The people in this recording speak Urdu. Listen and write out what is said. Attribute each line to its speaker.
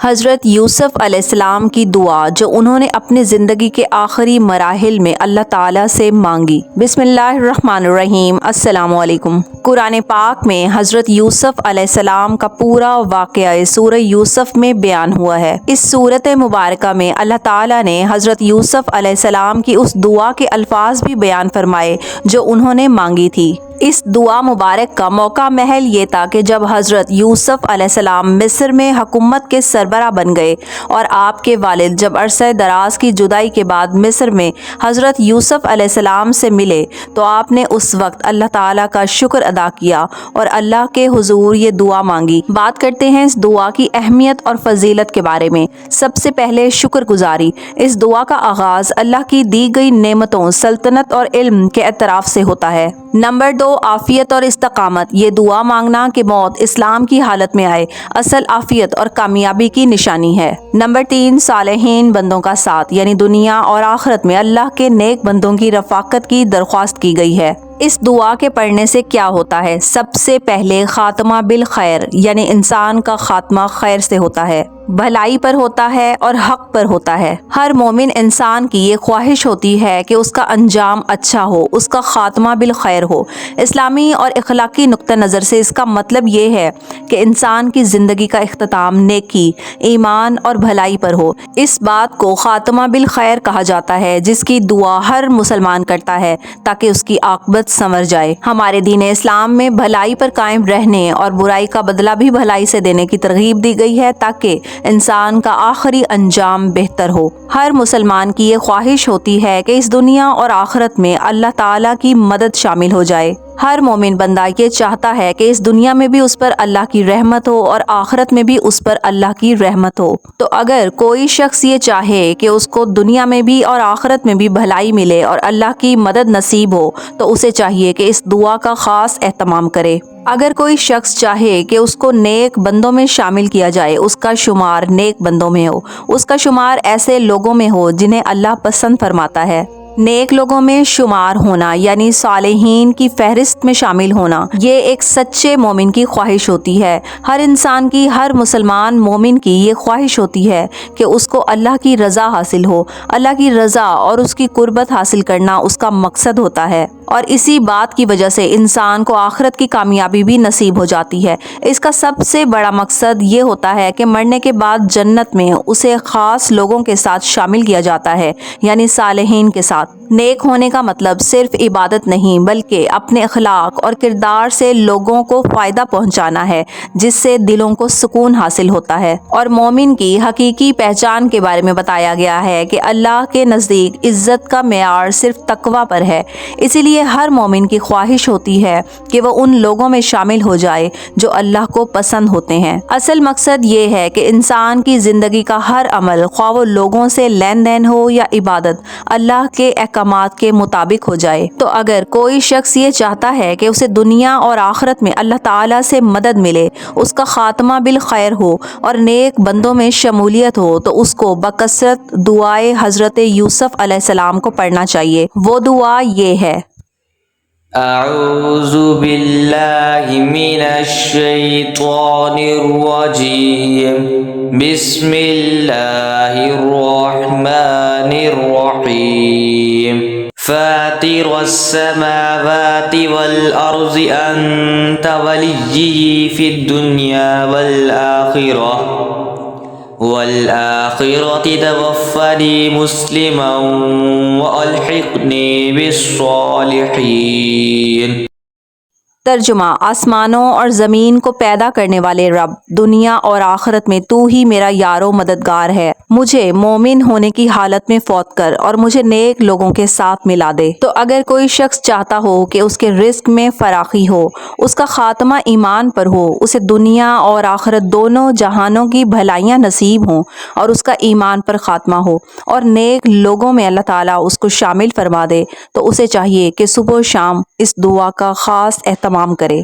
Speaker 1: حضرت یوسف علیہ السلام کی دعا جو انہوں نے اپنی زندگی کے آخری مراحل میں اللہ تعالیٰ سے مانگی۔ بسم اللہ الرحمن الرحیم۔ السلام علیکم۔ قرآن پاک میں حضرت یوسف علیہ السلام کا پورا واقعہ سورہ یوسف میں بیان ہوا ہے۔ اس سورت مبارکہ میں اللہ تعالیٰ نے حضرت یوسف علیہ السلام کی اس دعا کے الفاظ بھی بیان فرمائے جو انہوں نے مانگی تھی۔ اس دعا مبارک کا موقع محل یہ تھا کہ جب حضرت یوسف علیہ السلام مصر میں حکومت کے سربراہ بن گئے اور آپ کے والد جب عرصہ دراز کی جدائی کے بعد مصر میں حضرت یوسف علیہ السلام سے ملے تو آپ نے اس وقت اللہ تعالیٰ کا شکر ادا کیا اور اللہ کے حضور یہ دعا مانگی۔ بات کرتے ہیں اس دعا کی اہمیت اور فضیلت کے بارے میں۔ سب سے پہلے شکر گزاری۔ اس دعا کا آغاز اللہ کی دی گئی نعمتوں، سلطنت اور علم کے اعتراف سے ہوتا ہے۔ نمبر 2، عافیت اور استقامت۔ یہ دعا مانگنا کہ موت اسلام کی حالت میں آئے اصل عافیت اور کامیابی کی نشانی ہے۔ نمبر 3، صالحین بندوں کا ساتھ، یعنی دنیا اور آخرت میں اللہ کے نیک بندوں کی رفاقت کی درخواست کی گئی ہے۔ اس دعا کے پڑھنے سے کیا ہوتا ہے؟ سب سے پہلے خاتمہ بالخیر، یعنی انسان کا خاتمہ خیر سے ہوتا ہے، بھلائی پر ہوتا ہے اور حق پر ہوتا ہے۔ ہر مومن انسان کی یہ خواہش ہوتی ہے کہ اس کا انجام اچھا ہو، اس کا خاتمہ بالخیر ہو۔ اسلامی اور اخلاقی نقطہ نظر سے اس کا مطلب یہ ہے کہ انسان کی زندگی کا اختتام نیکی، ایمان اور بھلائی پر ہو۔ اس بات کو خاتمہ بالخیر کہا جاتا ہے جس کی دعا ہر مسلمان کرتا ہے تاکہ اس کی عاقبت سنور جائے۔ ہمارے دین اسلام میں بھلائی پر قائم رہنے اور برائی کا بدلہ بھی بھلائی سے دینے کی ترغیب دی گئی ہے تاکہ انسان کا آخری انجام بہتر ہو۔ ہر مسلمان کی یہ خواہش ہوتی ہے کہ اس دنیا اور آخرت میں اللہ تعالیٰ کی مدد شامل ہو جائے۔ ہر مومن بندہ یہ چاہتا ہے کہ اس دنیا میں بھی اس پر اللہ کی رحمت ہو اور آخرت میں بھی اس پر اللہ کی رحمت ہو۔ تو اگر کوئی شخص یہ چاہے کہ اس کو دنیا میں بھی اور آخرت میں بھی بھلائی ملے اور اللہ کی مدد نصیب ہو تو اسے چاہیے کہ اس دعا کا خاص اہتمام کرے۔ اگر کوئی شخص چاہے کہ اس کو نیک بندوں میں شامل کیا جائے، اس کا شمار نیک بندوں میں ہو، اس کا شمار ایسے لوگوں میں ہو جنہیں اللہ پسند فرماتا ہے۔ نیک لوگوں میں شمار ہونا یعنی صالحین کی فہرست میں شامل ہونا، یہ ایک سچے مومن کی خواہش ہوتی ہے۔ ہر انسان کی، ہر مسلمان مومن کی یہ خواہش ہوتی ہے کہ اس کو اللہ کی رضا حاصل ہو۔ اللہ کی رضا اور اس کی قربت حاصل کرنا اس کا مقصد ہوتا ہے اور اسی بات کی وجہ سے انسان کو آخرت کی کامیابی بھی نصیب ہو جاتی ہے۔ اس کا سب سے بڑا مقصد یہ ہوتا ہے کہ مرنے کے بعد جنت میں اسے خاص لوگوں کے ساتھ شامل کیا جاتا ہے، یعنی صالحین کے ساتھ۔ نیک ہونے کا مطلب صرف عبادت نہیں بلکہ اپنے اخلاق اور کردار سے لوگوں کو فائدہ پہنچانا ہے جس سے دلوں کو سکون حاصل ہوتا ہے۔ اور مومن کی حقیقی پہچان کے بارے میں بتایا گیا ہے کہ اللہ کے نزدیک عزت کا معیار صرف تقوی پر ہے۔ اسی لیے ہر مومن کی خواہش ہوتی ہے کہ وہ ان لوگوں میں شامل ہو جائے جو اللہ کو پسند ہوتے ہیں۔ اصل مقصد یہ ہے کہ انسان کی زندگی کا ہر عمل، خواہ وہ لوگوں سے لین دین ہو یا عبادت، اللہ کے احکامات کے مطابق ہو جائے۔ تو اگر کوئی شخص یہ چاہتا ہے کہ اسے دنیا اور آخرت میں اللہ تعالیٰ سے مدد ملے، اس کا خاتمہ بالخیر ہو اور نیک بندوں میں شمولیت ہو تو اس کو بکثرت دعائے حضرت یوسف علیہ السلام کو پڑھنا چاہیے۔ وہ دعا یہ ہے:
Speaker 2: اعوذ باللہ من الشیطان الرجیم، بسم اللہ الرحمن الرحیم، فاطر السماوات والارض انت ولی فی الدنیا والآخرة توفني مسلما وألحقني بالصالحين۔
Speaker 1: ترجمہ: آسمانوں اور زمین کو پیدا کرنے والے رب، دنیا اور آخرت میں تو ہی میرا یار و مددگار ہے۔ مجھے مومن ہونے کی حالت میں فوت کر اور مجھے نیک لوگوں کے ساتھ ملا دے۔ تو اگر کوئی شخص چاہتا ہو کہ اس کے رزق میں فراخی ہو، اس کا خاتمہ ایمان پر ہو، اسے دنیا اور آخرت دونوں جہانوں کی بھلائیاں نصیب ہوں اور اس کا ایمان پر خاتمہ ہو اور نیک لوگوں میں اللہ تعالیٰ اس کو شامل فرما دے، تو اسے چاہیے کہ صبح و شام اس دعا کا خاص اہتمام کرے۔